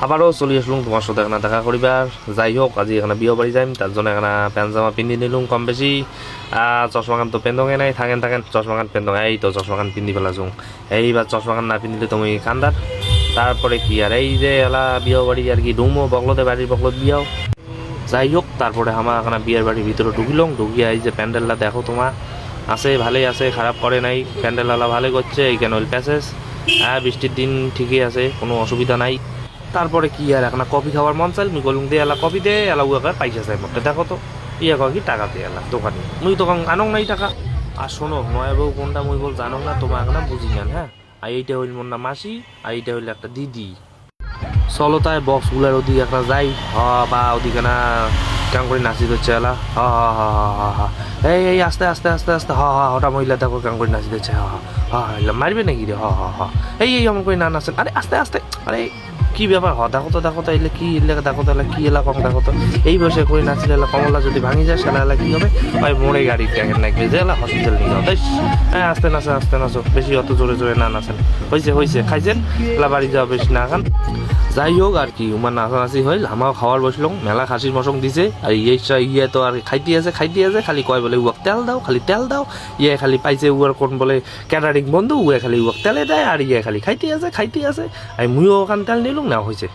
আবারও চলে আসলুম তোমার সাথে এখানে দেখা করিবার। যাই হোক, আজি এখানে বিয়ে বাড়ি যাইম, তার জন্য এখানে প্যান্ট জামা পিন্ধি নিলুম কম বেশি। চশমাখান তো পেন্দঙে নাই, থাকেন থাকেন চশমাখান পেন্দং, এই তো চশমাখান পিন্ধি পেলাছুম। এইবার চশমাখান না পিন্ধিলে তুমি কান্দার। তারপরে কি আর এই যে এলা বিয়ে বাড়ি আর কি ডুমো বগলতে বাড়ির বগলত বিয়াও। যাই হোক, তারপরে আমার এখানে বিয়ের বাড়ির ভিতরে ঢুকিলাম। ঢুকিয়া এই যে প্যান্ডেলটা দেখো তোমার, আছে ভালোই আছে, খারাপ করে নাই। প্যান্ডেলওয়ালা ভালো করছে, এইখানে ওই প্যাসেজ। হ্যাঁ, বৃষ্টির দিন ঠিকই আছে, কোনো অসুবিধা নাই। তারপরে কি আর এখন কফি খাওয়ার মন চাইল, মুই কলুম দিয়ে এলা কফি দে, এলা উয়াকে পাইসা চাই মধ্যে দেখো তো। ইয়ে কয় কি টাকা দিয়ে এলা দোকানে, মুই তো আনং নাই টাকা। আর শোনো, নয় বউ কোনটা মুই বল জানো না, তোমার এখন বুঝি যান। হ্যাঁ, আর এইটা হইল মোর না মাসি, আর এইটা হইল একটা দিদি। চলো তাই বক্স গুলার ওদিকে একটা যাই, বা ওদিকে না কেমন করে নাচি দিচ্ছে এলা। এই এই আস্তে আস্তে আস্তে আস্তে, হঠাৎ মহিলা দেখো কেমন করে নাচি দিচ্ছে। মারবে নাকি রে? এই এই অমন করে না নাচেন, আরে আস্তে আস্তে। আরে কি ব্যাপার? দেখো তো এলে কি এলে দেখো তো, এলা কি এলা কম দেখো তো। এই বসে করে নাচলে এলা কমলা যদি ভাঙি যায়, সেলা এলা কি হবে? ভাই মোড়ে গাড়ি ট্যাগের নাকবে যে এলা হসপিটাল নিয়ে যাও। হ্যাঁ, আস্তে নাচো, বেশি অত জোরে জোরে না নাচেন। হয়েছে খাইছেন, এলা বাড়ি যাওয়া বেশি না খান। যাই হোক আর কি, উমার নাচানাচি হইল, আমার খাওয়ার বসলাম, মেলা খাসির মশং দিছে। আর ইয়ে তো আর খাইতে আছে, খালি কয় বলে উয়াক তেল দাও, খালি তেল দাও। ইয়ে খালি পাইছে উয়ার কোন বলে ক্যাটারিং বন্ধু, উয়ে খালি উয়াক তেলে দেয়, আর ইয়ে খালি খাইতে আছে। আর মুইও ওখান তেল নিলুম না হয়েছে।